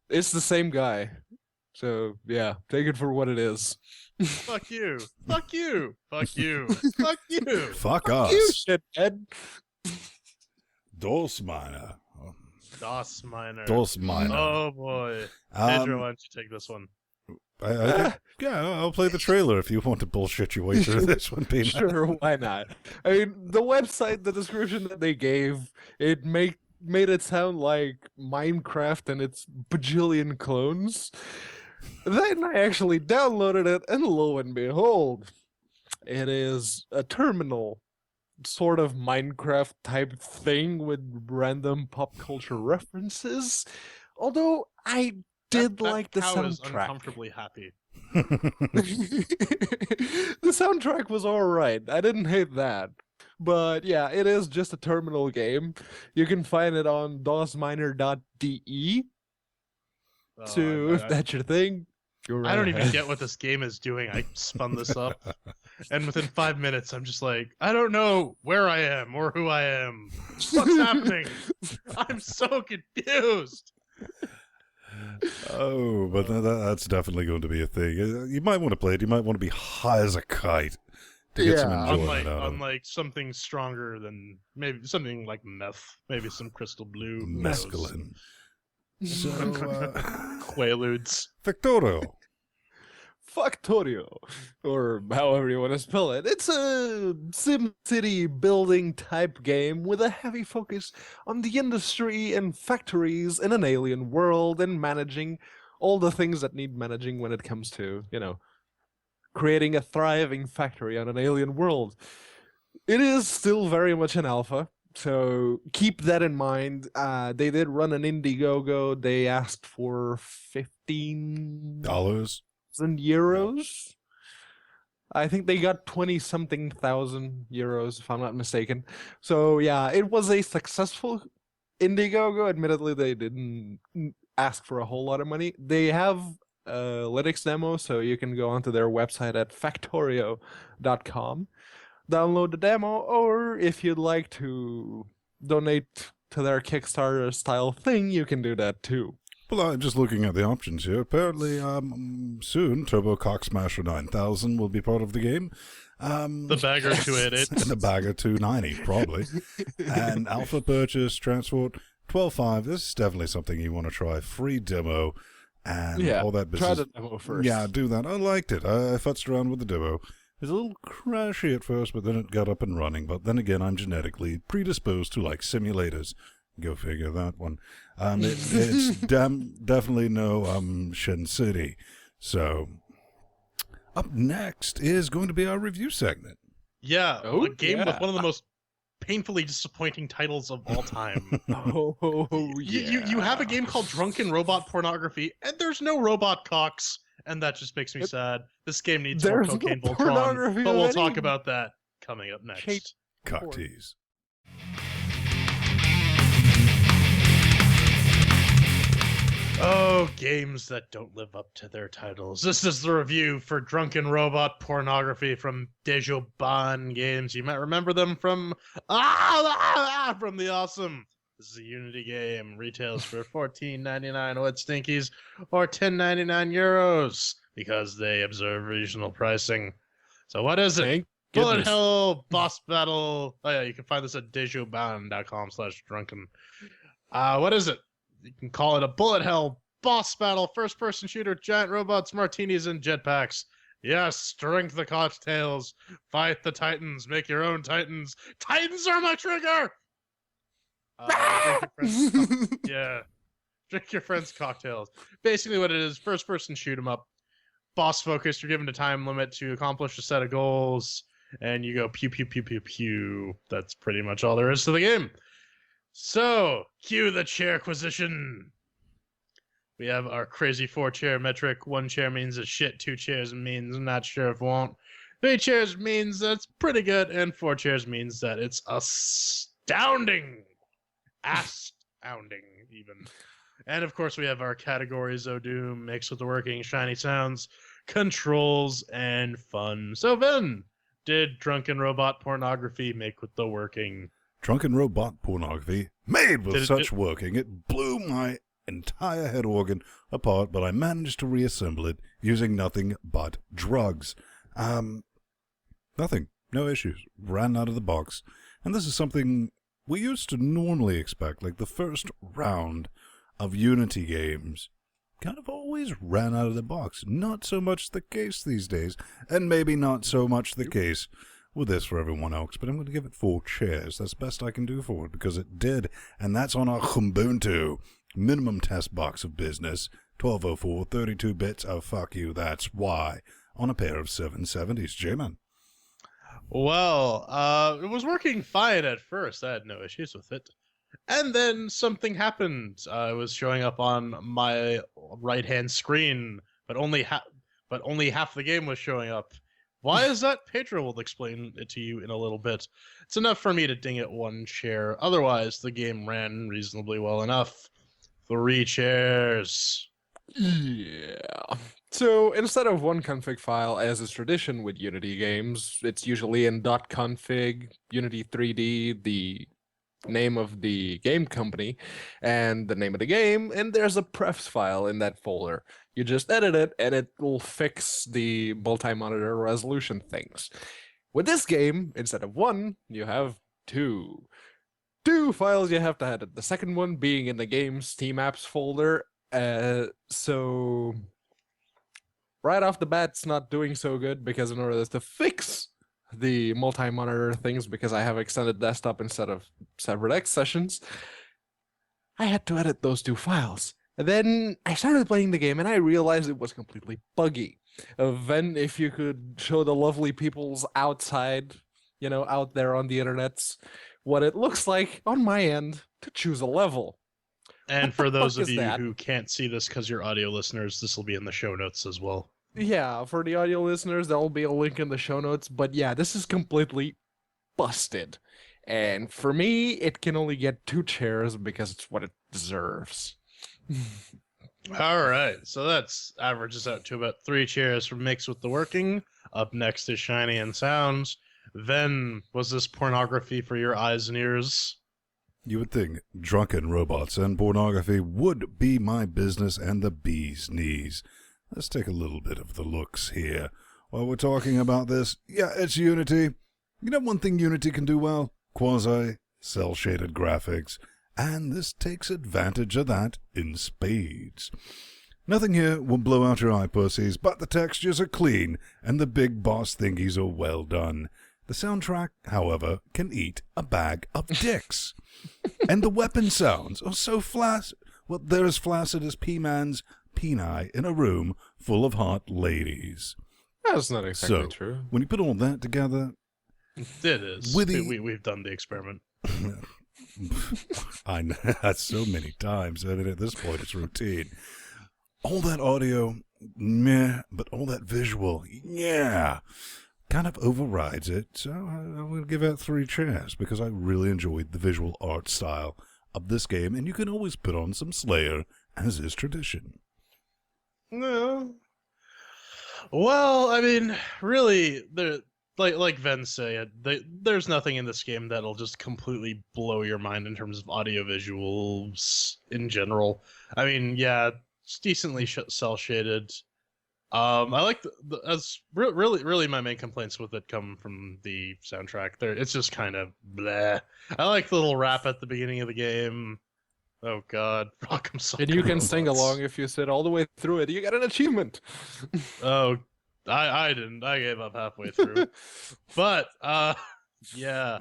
it's the same guy. So yeah, take it for what it is. Fuck you. Fuck you. Fuck you. Fuck you. Fuck You us. shithead. Dos Miner. DOS Miner. Dos Miner. Oh boy. Andrew, Um, why don't you take this one? I'll play the trailer if you want to bullshit your way through this one, Peanut. Sure, why not? I mean, the website, the description that they gave, it made it sound like Minecraft and its bajillion clones. Then I actually downloaded it, and lo and behold, it is a terminal sort of Minecraft type thing with random pop culture references. Although I did That like the cow is soundtrack. uncomfortably happy. The soundtrack was alright. I didn't hate that. But yeah, it is just a terminal game. You can find it on dosminer.de. So if that's your thing, you're right. I don't even get what this game is doing. I spun this up, and within 5 minutes, I'm just like, I don't know where I am or who I am. What's happening? I'm so confused. Oh, but that's definitely going to be a thing. You might want to play it. You might want to be high as a kite to get some Yeah. enjoyment out of it. Unlike something stronger than maybe something like meth, maybe some crystal blue, who knows? Mescaline. So, Quaaludes. Victorio. Factorio, or however you want to spell it. It's a SimCity building type game with a heavy focus on the industry and factories in an alien world and managing all the things that need managing when it comes to, creating a thriving factory on an alien world. It is still very much an alpha, so keep that in mind. They did run an Indiegogo. They asked for $15,000 euros. I think they got 20-something thousand euros, if I'm not mistaken. So yeah, it was a successful Indiegogo. Admittedly, they didn't ask for a whole lot of money. They have a Linux demo, so you can go onto their website at factorio.com, download the demo, or if you'd like to donate to their Kickstarter style thing, you can do that too. Well, I'm just looking at the options here. Apparently, soon, Turbo Cocksmasher 9000 will be part of the game. The Bagger 288. And the Bagger 290, probably. And Alpha Purchase, Transport 12.5. This is definitely something you want to try. Free demo and all that Try business. the demo first. Yeah, do that. I liked it. I futzed around with the demo. It was a little crashy at first, but then it got up and running. But then again, I'm genetically predisposed to like simulators. Go figure that one. It's definitely no Shin City. So up next is going to be our review segment. Yeah, Oh, a game with yeah. one of the most painfully disappointing titles of all time. Oh, yeah. You have a game called Drunken Robot Pornography, and there's no robot cocks, and that just makes me sad. This game needs more There's no cocaine Voltron, pornography but of we'll any talk about that coming up next. shape. Cock tease. Oh, games that don't live up to their titles. This is the review for Drunken Robot Pornography from Dejoban Games. You might remember them from from the awesome. This is a Unity game. Retails for $14.99 with stinkies or €10.99 euros because they observe regional pricing. So what is it? Thank Bullet goodness. Hell Boss Battle. Oh yeah, you can find this at dejoban.com/drunken. What is it? You can call it a bullet hell boss battle, first-person shooter, giant robots, martinis, and jetpacks. Yes, drink the cocktails, fight the titans, make your own titans. Titans are my trigger! Yeah. Drink your friends' cocktails. Basically, what it is: first-person shoot 'em up, boss focused. You're given a time limit to accomplish a set of goals, and you go pew pew pew pew pew. That's pretty much all there is to the game. So, cue the Chairquisition. We have our crazy 4-chair metric. 1 chair means it's shit. 2 chairs means not sure if won't. 3 chairs means that's pretty good. And 4 chairs means that it's astounding. Astounding, even. And of course, we have our categories: Doom, mixed with the working, shiny sounds, controls, and fun. So, Vin, did Drunken Robot Pornography make with the working? Drunken Robot Pornography made with such working, it blew my entire head organ apart, but I managed to reassemble it using nothing but drugs. Nothing. No issues. Ran out of the box. And this is something we used to normally expect, like the first round of Unity games kind of always ran out of the box. Not so much the case these days, and maybe not so much the case with this for everyone else, but I'm going to give it 4 chairs. That's the best I can do for it, because it did, and that's on our Ubuntu minimum test box of business, 1204, 32 bits of fuck you, that's why, on a pair of 770s. J-Man. Well, it was working fine at first. I had no issues with it. And then something happened. It was showing up on my right-hand screen, but only half the game was showing up. Why is that? Pedro will explain it to you in a little bit. It's enough for me to ding it 1 chair. Otherwise, the game ran reasonably well enough. 3 chairs. Yeah. So instead of 1 config file, as is tradition with Unity games, it's usually in .config, Unity 3D, the name of the game company, and the name of the game, and there's a prefs file in that folder. You just edit it, and it will fix the multi-monitor resolution things. With this game, instead of 1, you have 2. 2 files you have to edit. The second one being in the game's Steam Apps folder. So right off the bat, it's not doing so good, because in order to fix the multi-monitor things, because I have extended desktop instead of separate X sessions, I had to edit those 2 files. And then I started playing the game, and I realized it was completely buggy. Then if you could show the lovely peoples outside, out there on the internets, what it looks like on my end to choose a level. And for those of you that? who can't see this because you're audio listeners, this will be in the show notes as well. Yeah, for the audio listeners, there'll be a link in the show notes. But yeah, this is completely busted. And for me, it can only get 2 chairs because it's what it deserves. All right, so that's averages out to about 3 chairs for mixed with the working. Up next is shiny and sounds. Then, was this pornography for your eyes and ears? You would think drunken robots and pornography would be my business and the bee's knees. Let's take a little bit of the looks here. While we're talking about this, yeah, it's Unity. You know one thing Unity can do well? Quasi-cel-shaded graphics. And this takes advantage of that in spades. Nothing here will blow out your eye pussies, but the textures are clean, and the big boss thingies are well done. The soundtrack, however, can eat a bag of dicks. And the weapon sounds are so flaccid. Well, they're as flaccid as P-Man's peni in a room full of hot ladies. That's not exactly So, true. when you put all that together... It is. We've done the experiment. I know that so many times, and at this point it's routine. All that audio, meh, but all that visual, yeah, kind of overrides it. So I'm going to give it 3 chairs because I really enjoyed the visual art style of this game, and you can always put on some Slayer, as is tradition. No. Well, I mean, really, like Ven said, there's nothing in this game that'll just completely blow your mind in terms of audio visuals in general. I mean, yeah, it's decently cel-shaded. I like really my main complaints with it come from the soundtrack. It's just kind of bleh. I like the little rap at the beginning of the game. Oh God, Rock'em Sock'em And you can Robots. sing along if you sit all the way through it. You get an achievement. Oh, I didn't. I gave up halfway through. But yeah.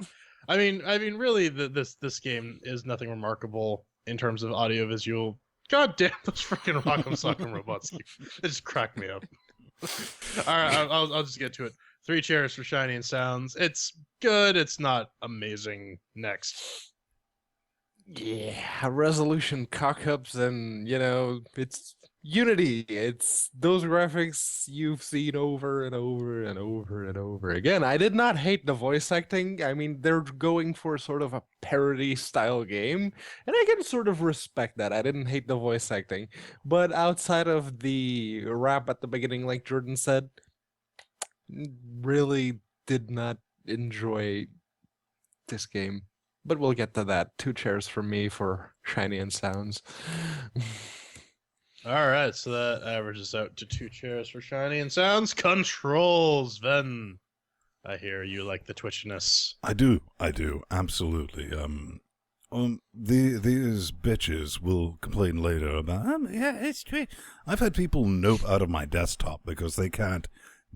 I mean, really, this game is nothing remarkable in terms of audio visual God damn those freaking Rock'em Sock'em robots! They just crack me up. All right, I'll just get to it. 3 chairs for Shiny and Sounds. It's good. It's not amazing. Next. Yeah, resolution cock-ups, and it's Unity. It's those graphics you've seen over and over and over and over again. I did not hate the voice acting. I mean, they're going for sort of a parody style game, and I can sort of respect that. I didn't hate the voice acting, but outside of the rap at the beginning, like Jordan said, really did not enjoy this game. But we'll get to that. 2 chairs for me for Shiny and Sounds. All right, so that averages out to 2 chairs for Shiny and Sounds. Controls, Ven. I hear you like the twitchiness. I do, absolutely. These bitches will complain later about, yeah, it's true. I've had people nope out of my desktop because they can't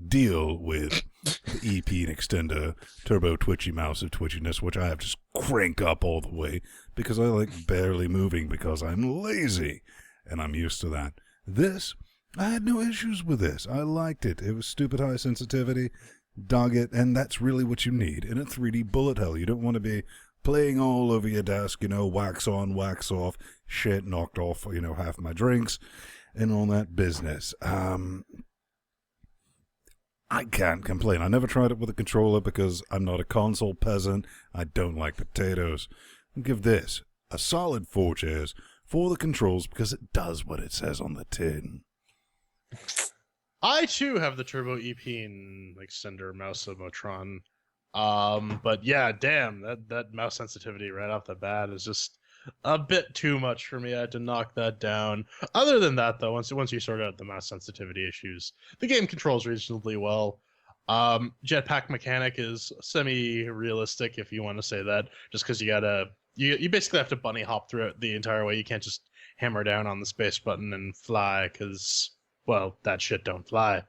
deal with the EP and extender turbo twitchy mouse of twitchiness, which I have to crank up all the way because I like barely moving because I'm lazy, and I'm used to that. This, I had no issues with this. I liked it. It was stupid high sensitivity, dug it, and that's really what you need in a 3D bullet hell. You don't want to be playing all over your desk, wax on, wax off, shit knocked off, half my drinks, and all that business. I can't complain. I never tried it with a controller because I'm not a console peasant. I don't like potatoes. I'll give this a solid 4 chairs for the controls because it does what it says on the tin. I too have the Turbo EP and extender mouse of Motron. But yeah, damn, that mouse sensitivity right off the bat is just a bit too much for me. I had to knock that down. Other than that, though, once you sort out the mouse sensitivity issues, the game controls reasonably well. Jetpack mechanic is semi-realistic, if you want to say that, just because you basically have to bunny hop through it the entire way. You can't just hammer down on the space button and fly, because, well, that shit don't fly.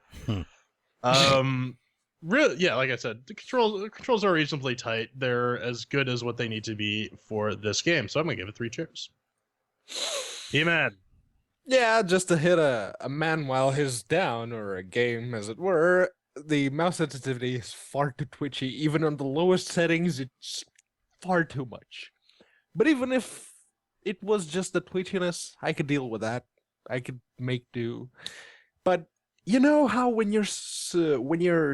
Yeah, like I said, the controls are reasonably tight. They're as good as what they need to be for this game. So I'm gonna give it 3 chairs. E-Man. Yeah, just to hit a man while he's down, or a game as it were. The mouse sensitivity is far too twitchy. Even on the lowest settings, it's far too much. But even if it was just the twitchiness, I could deal with that. I could make do. But you know how when you're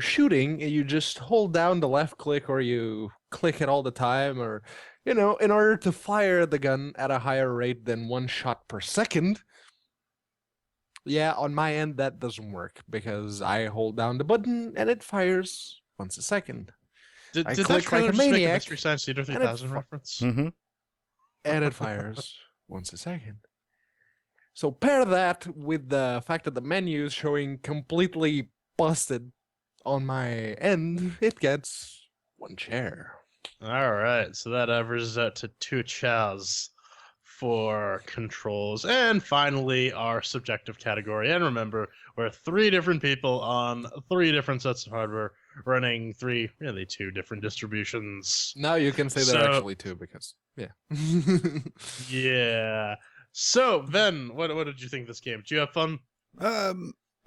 shooting, you just hold down the left click, or you click it all the time, or in order to fire the gun at a higher rate than 1 shot per second. Yeah, on my end that doesn't work because I hold down the button and it fires once a second. Did I that click trailer like a just make a maniac, Mystery Science Theater 3000 reference? Mm-hmm. and it fires once a second. So pair that with the fact that the menu is showing completely busted on my end, it gets 1 chair. All right, so that averages out to 2 chairs for controls. And finally, our subjective category. And remember, we're 3 different people on 3 different sets of hardware running 2 different distributions. Now you can say they're actually 2 because, yeah. Yeah. So, Ben, what did you think of this game? Did you have fun? I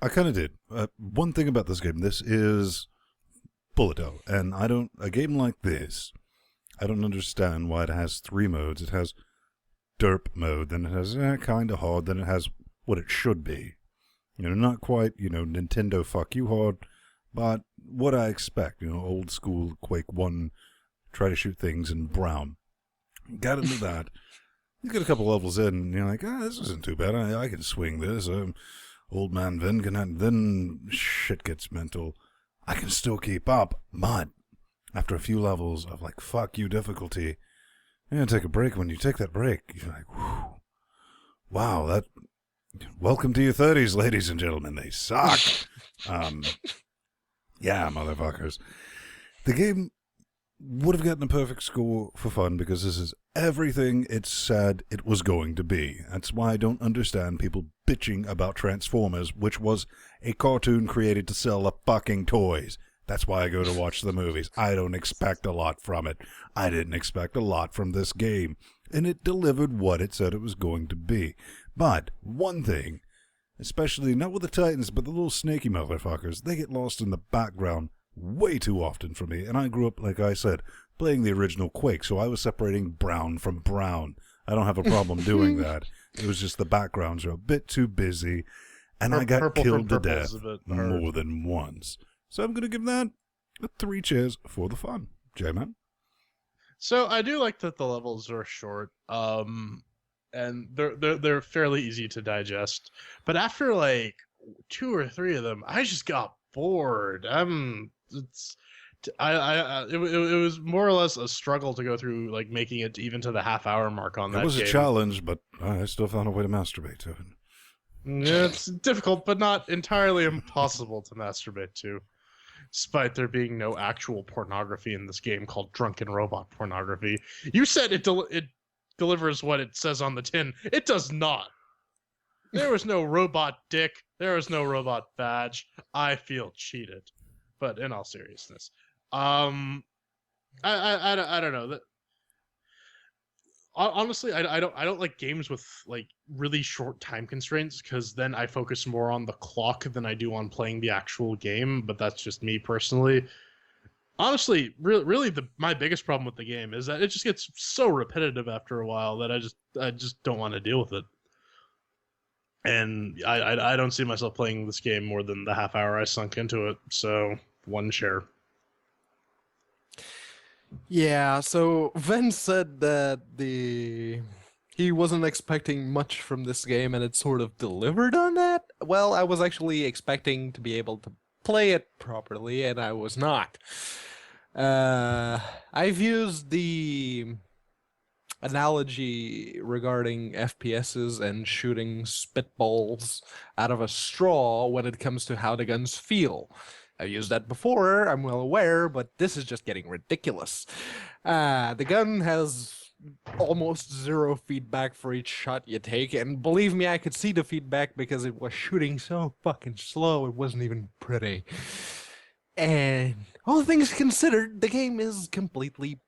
kind of did. One thing about this game, this is bullet hell, and a game like this, I don't understand why it has 3 modes. It has derp mode, then it has kind of hard, then it has what it should be. Not quite, Nintendo fuck you hard, but what I expect, old school Quake 1, try to shoot things in brown. Got into that. You get a couple levels in, and you're like, this isn't too bad. I can swing this. Old man Vin can. Then shit gets mental. I can still keep up, but after a few levels of fuck you difficulty, you're gonna take a break. When you take that break, you're like, whew, wow, welcome to your 30s, ladies and gentlemen. They suck. Yeah, motherfuckers. The game would have gotten a perfect score for fun because this is everything it said it was going to be. That's why I don't understand people bitching about Transformers, which was a cartoon created to sell the fucking toys. That's why I go to watch the movies. I don't expect a lot from it. I didn't expect a lot from this game. And it delivered what it said it was going to be. But one thing, especially not with the Titans, but the little snaky motherfuckers, they get lost in the background way too often for me. And I grew up, like I said, playing the original Quake, so I was separating brown from brown. I don't have a problem doing that. It was just the backgrounds are a bit too busy, and I got Purple killed to from purple death is a bit hard. more than once. So I'm going to give that 3 cheers for the fun. J-Man? So I do like that the levels are short, and they're fairly easy to digest. But after like 2 or 3 of them, I just got bored. It was more or less a struggle to go through, like making it even to the half-hour mark on that game. It was a challenge, but I still found a way to masturbate to it. Yeah, it's difficult, but not entirely impossible to masturbate to, despite there being no actual pornography in this game called Drunken Robot Pornography. You said it delivers what it says on the tin. It does not. There was no robot dick. There was no robot badge. I feel cheated. But in all seriousness, I don't know. Honestly, I don't like games with like really short time constraints, because then I focus more on the clock than I do on playing the actual game. But that's just me personally. Honestly, really, my biggest problem with the game is that it just gets so repetitive after a while that I just don't want to deal with it. And I don't see myself playing this game more than the half hour I sunk into it. So 1 share. Yeah, so Ven said that he wasn't expecting much from this game, and it sort of delivered on that. Well, I was actually expecting to be able to play it properly, and I was not. I've used the analogy regarding FPSs and shooting spitballs out of a straw when it comes to how the guns feel. I've used that before, I'm well aware, but this is just getting ridiculous. The gun has almost 0 feedback for each shot you take, and believe me, I could see the feedback because it was shooting so fucking slow, it wasn't even pretty. And all things considered, the game is completely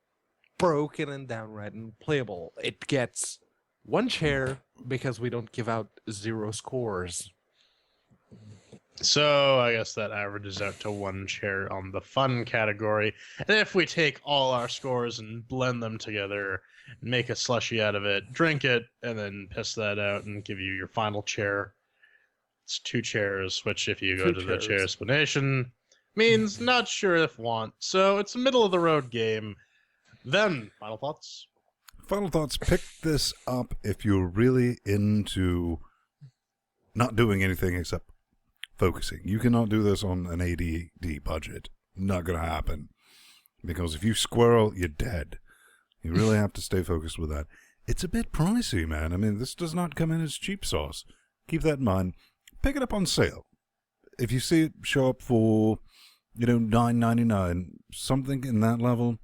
broken and downright unplayable. It gets 1 chair because we don't give out 0 scores. So I guess that averages out to 1 chair on the fun category. And if we take all our scores and blend them together, make a slushy out of it, drink it, and then piss that out and give you your final chair, it's 2 chairs, which if you go to the chair explanation means not sure if want. So it's a middle of the road game. Then, final thoughts? Final thoughts, pick this up if you're really into not doing anything except focusing. You cannot do this on an ADD budget. Not going to happen. Because if you squirrel, you're dead. You really have to stay focused with that. It's a bit pricey, man. I mean, this does not come in as cheap sauce. Keep that in mind. Pick it up on sale. If you see it show up for, $9.99, something in that level,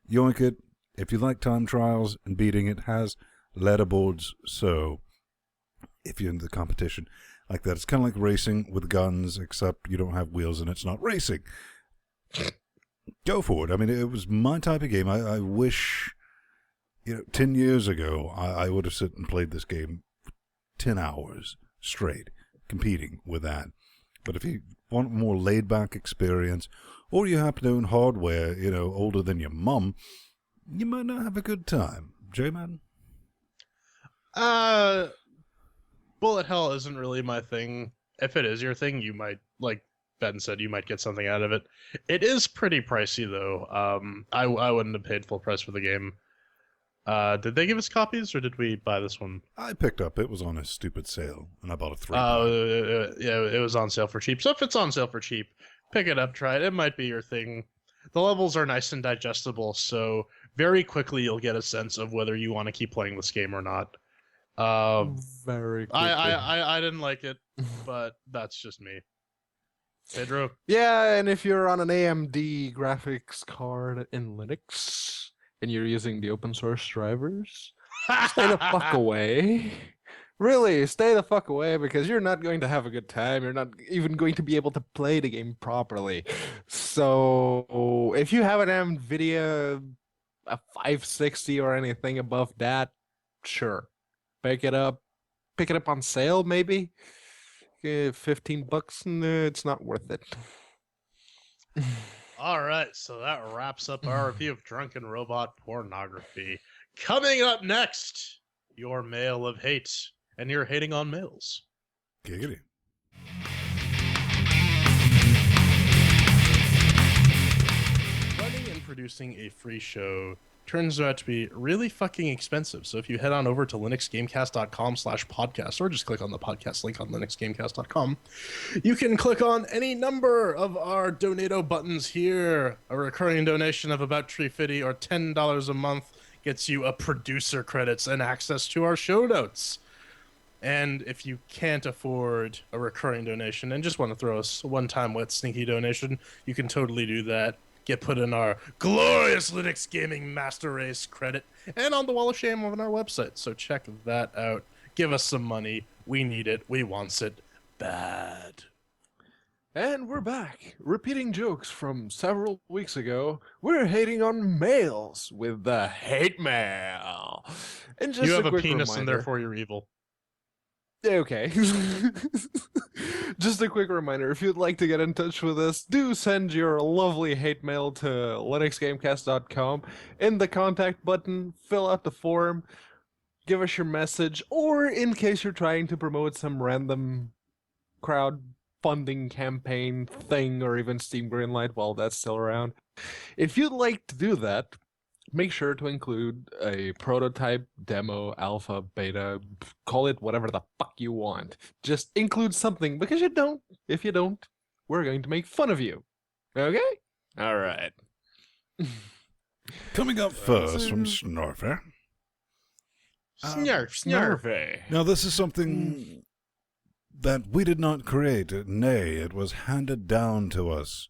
yoink it. If you like time trials and beating it, has leaderboards. So if you're in the competition like that, it's kind of like racing with guns, except you don't have wheels and it's not racing. Go for it. I mean, it was my type of game. I wish, 10 years ago, I would have sit and played this game for 10 hours straight, competing with that. But if you want a more laid-back experience, or you happen to own hardware, older than your mum, you might not have a good time. J-Man? Bullet hell isn't really my thing. If it is your thing, you might, like Ben said, you might get something out of it. It is pretty pricey, though. I wouldn't have paid full price for the game. Did they give us copies, or did we buy this one? I picked up. It was on a stupid sale, and I bought a 3. Yeah, it was on sale for cheap. So if it's on sale for cheap, pick it up, try it. It might be your thing. The levels are nice and digestible, so very quickly you'll get a sense of whether you want to keep playing this game or not. Very quickly. I didn't like it, but that's just me. Pedro? Yeah, and if you're on an AMD graphics card in Linux and you're using the open source drivers, stay the fuck away. Really, stay the fuck away, because you're not going to have a good time. You're not even going to be able to play the game properly. So if you have an NVIDIA, a 560 or anything above that, sure. Pick it up, pick it up on sale, maybe. $15, it's not worth it. All right, so that wraps up our review of Drunken Robot Pornography. Coming up next, your mail of hate, and you're hating on mails. Giggity. Running and producing a free show turns out to be really fucking expensive. So if you head on over to linuxgamecast.com/podcast, or just click on the podcast link on linuxgamecast.com, you can click on any number of our donato buttons here. A recurring donation of about $3.50 or $10 a month gets you a producer credits and access to our show notes. And if you can't afford a recurring donation and just want to throw us a one-time wet sneaky donation, you can totally do that. Get put in our glorious Linux Gaming Master Race credit and on the Wall of Shame on our website. So check that out. Give us some money. We need it. We wants it bad. And we're back, repeating jokes from several weeks ago. We're hating on males with the hate mail. And just You have a quick penis reminder, and therefore you're evil. Okay. Just a quick reminder, if you'd like to get in touch with us, do send your lovely hate mail to linuxgamecast.com. In the contact button, fill out the form, give us your message, or in case you're trying to promote some random crowdfunding campaign thing, or even Steam Greenlight while that's still around. If you'd like to do that, make sure to include a prototype, demo, alpha, beta, call it whatever the fuck you want. Just include something, because if you don't, we're going to make fun of you. Okay? Alright. Coming up first from Snarfer. Snarfy. Now, this is something that we did not create. Nay, it was handed down to us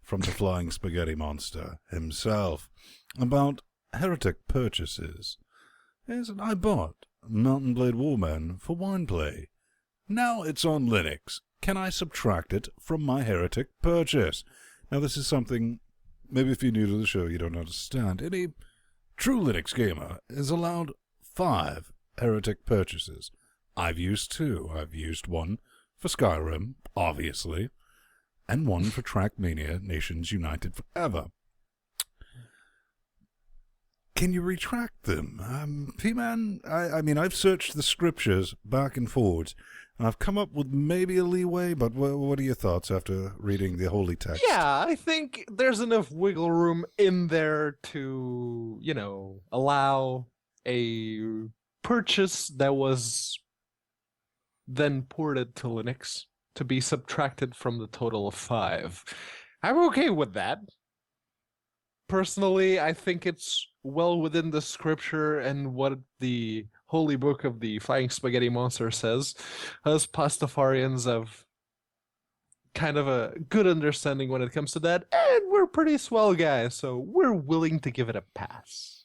from the Flying Spaghetti Monster himself. About heretic purchases. Yes, and I bought Mountain Blade Warman for wine play. Now it's on Linux. Can I subtract it from my heretic purchase? Now this is something, maybe if you're new to the show you don't understand. Any true Linux gamer is allowed 5 heretic purchases. I've used 2. I've used one for Skyrim, obviously, and one for Trackmania Nations United Forever. Can you retract them? P-Man, I mean, I've searched the scriptures back and forwards, and I've come up with maybe a leeway, but what are your thoughts after reading the holy text? Yeah, I think there's enough wiggle room in there to, allow a purchase that was then ported to Linux to be subtracted from the total of 5. I'm okay with that. Personally, I think it's well within the scripture and what the holy book of the Flying Spaghetti Monster says. Us Pastafarians have kind of a good understanding when it comes to that, and we're pretty swell guys, so we're willing to give it a pass.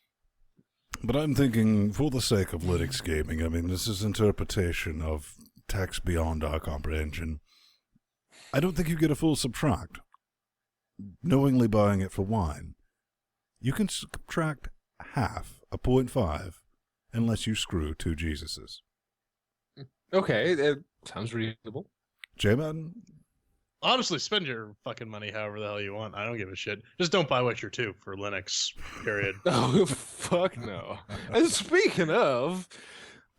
But I'm thinking, for the sake of Linux gaming, I mean, this is interpretation of text beyond our comprehension. I don't think you get a full subtract. Knowingly buying it for wine, you can subtract half, a 0.5, unless you screw 2 Jesuses. Okay, it sounds reasonable. J-Man? Honestly, spend your fucking money however the hell you want. I don't give a shit. Just don't buy Witcher 2 for Linux, period. Oh, fuck no. And speaking of,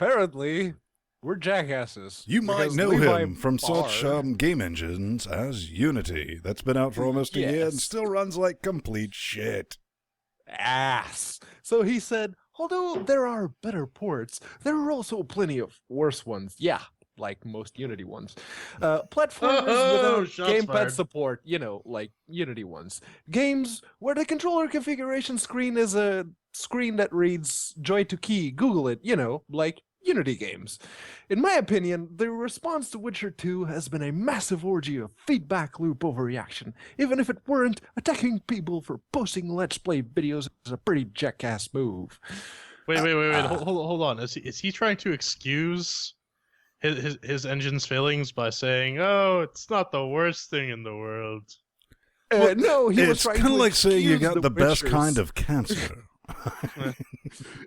apparently, we're jackasses. You might because know Levi him from such Bard- game engines as Unity. That's been out for almost a year and Yes. still runs like complete shit. ass. So he said, although there are better ports, there are also plenty of worse ones. Yeah, like most Unity ones. Platformers without shots gamepad fired. support, like Unity ones. Games where the controller configuration screen is a screen that reads joy to key, Google it, like Unity games. In my opinion, the response to Witcher 2 has been a massive orgy of feedback loop overreaction. Even if it weren't, attacking people for posting Let's Play videos is a pretty jackass move. Wait. Hold on. Is he trying to excuse his engine's failings by saying, "Oh, it's not the worst thing in the world"? No, he was It's trying kind to of like saying you excuse got the best Witchers. kind of cancer.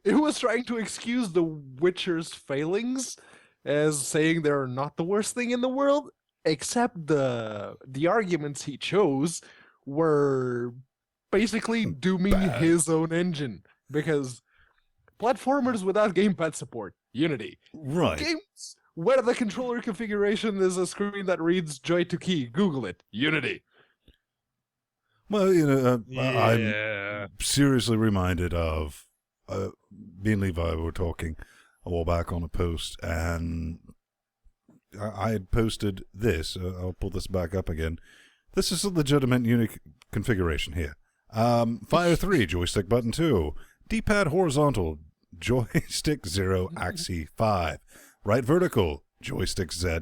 It was trying to excuse the Witcher's failings as saying they're not the worst thing in the world, except the arguments he chose were basically dooming Bad. his own engine, because platformers without gamepad support, Unity. Right. Games where the controller configuration is a screen that reads joy to key, Google it, Unity. Well, I'm Yeah. seriously reminded of me and Levi were talking a while back on a post, and I had posted this. I'll pull this back up again. This is a legitimate unique configuration here. Fire 3, joystick button 2, D-pad horizontal, joystick 0, axis 5, right vertical, joystick Z,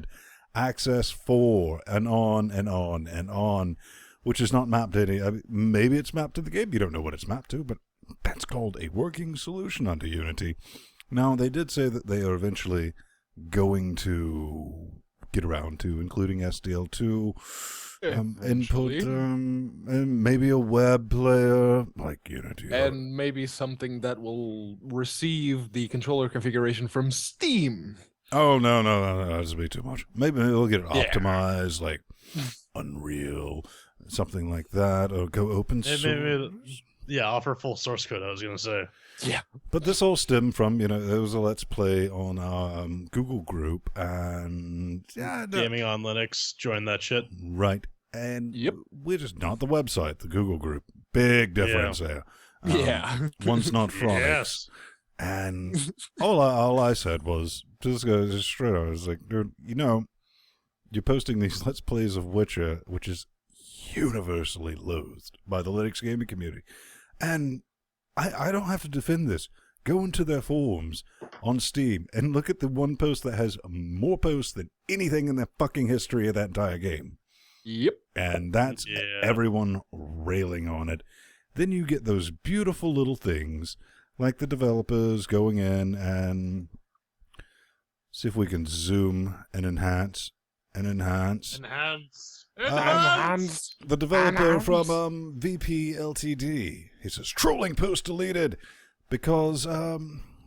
access 4, and on and on and on, which is not mapped to any. Maybe it's mapped to the game. You don't know what it's mapped to, but that's called a working solution under Unity. Now, they did say that they are eventually going to get around to including SDL2, input, and maybe a web player like Unity. And maybe something that will receive the controller configuration from Steam. Oh, no, that'd be too much. Maybe they'll get it Yeah. optimized, like Unreal, something like that, or go open source. Yeah, offer full source code, I was going to say. Yeah. But this all stemmed from, there was a Let's Play on our Google group, and Gaming on Linux, join that shit. right. And Yep. we're just not the website, the Google group. Big difference there. Yeah. One's not Phronix. Yes. And all I said was, just straight out, I was like, dude, you're posting these Let's Plays of Witcher, which is universally loathed by the Linux gaming community. And I don't have to defend this. Go into their forums on Steam and look at the one post that has more posts than anything in the fucking history of that entire game. Yep. And that's everyone railing on it. Then you get those beautiful little things like the developers going in and see if we can zoom and enhance. Enhance. The developer from VP Ltd. He says, trolling post deleted because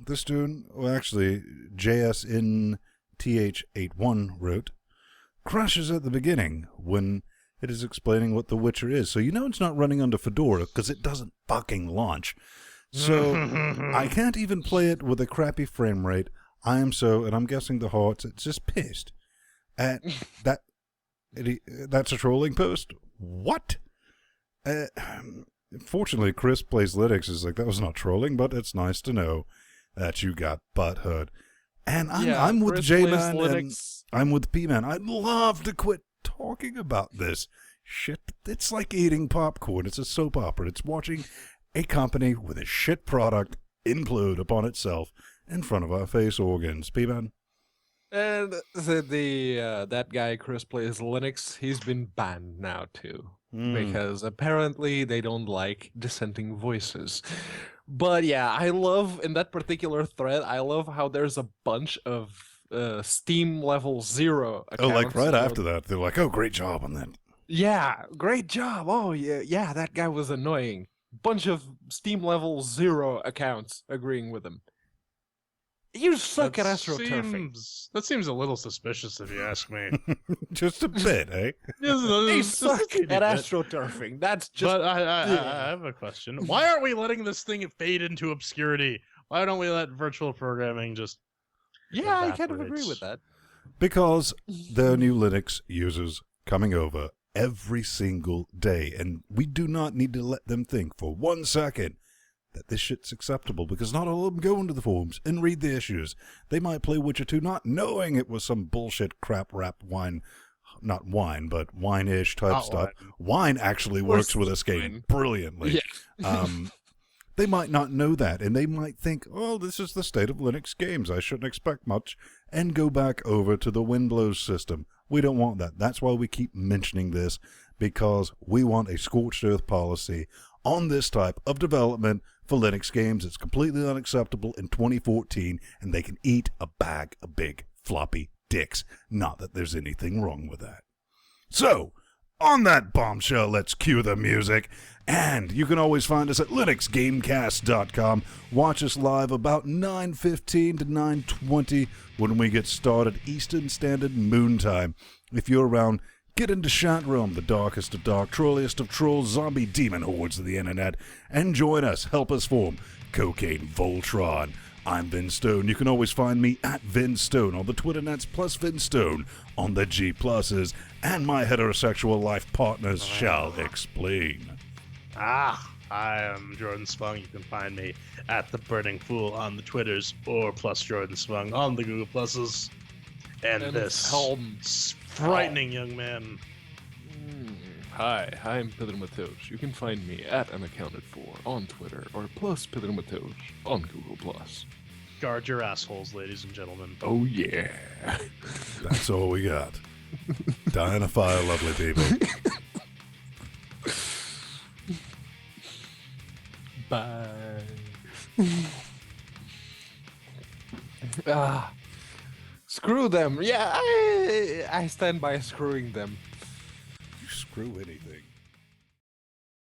this dude, well, actually, JSNTH81 wrote, crashes at the beginning when it is explaining what The Witcher is. So it's not running under Fedora because it doesn't fucking launch. So I can't even play it with a crappy frame rate. And I'm guessing the hearts, it's just pissed at that. That's a trolling post? What? Fortunately, Chris Plays Linux is like, that was not trolling, but it's nice to know that you got butthurt. And I'm with J-Man and I'm with P-Man. I'd love to quit talking about this shit. It's like eating popcorn. It's a soap opera. It's watching a company with a shit product implode upon itself in front of our face organs. P-Man? And that guy, Chris Plays Linux, he's been banned now too. Because apparently they don't like dissenting voices. But yeah, I love, in that particular thread, I love how there's a bunch of Steam level 0 accounts. Oh, like right after that, they're like, oh, great job on that. Yeah, great job. Oh, yeah, that guy was annoying. Bunch of Steam level 0 accounts agreeing with him. You suck at astroturfing. That seems a little suspicious if you ask me. Just a bit, eh? They suck at astroturfing. That's just... But I have a question. Why aren't we letting this thing fade into obscurity? Why don't we let virtual programming just... Yeah, I kind of agree with that. Because there are new Linux users coming over every single day, and we do not need to let them think for 1 second that this shit's acceptable, because not all of them go into the forums and read the issues. They might play Witcher 2 not knowing it was some bullshit crap rap wine, not wine, but wine-ish type Not stuff. wine. Wine actually works with this game brilliantly. Yeah. They might not know that, and they might think, oh, this is the state of Linux games. I shouldn't expect much, and go back over to the Windblows system. We don't want that. That's why we keep mentioning this, because we want a scorched earth policy on this type of development for Linux games. It's completely unacceptable in 2014, and they can eat a bag of big floppy dicks. Not that there's anything wrong with that. So, On that bombshell, let's cue the music. And you can always find us at LinuxGameCast.com. Watch us live about 9:15 to 9:20 when we get started Eastern Standard Moon Time. If you're around, get into Chat Realm, the darkest of dark, trolliest of trolls, zombie demon hordes of the internet, and join us. Help us form Cocaine Voltron. I'm Vin Stone. You can always find me at Vin Stone on the Twitter nets, plus Vin Stone on the G pluses, and my heterosexual life partners shall explain. I am Jordan Spung. You can find me at The Burning Fool on the Twitters or plus Jordan Spung on the Google Pluses. And this frightening young man. Hi, I'm Pedro Mateos. You can find me at Unaccounted For on Twitter or plus Pedro Mateos on Google Plus. Guard your assholes, ladies and gentlemen. Oh yeah. That's all we got. Die in a fire, lovely people. Bye. Screw them. Yeah, I stand by screwing them. You screw anything.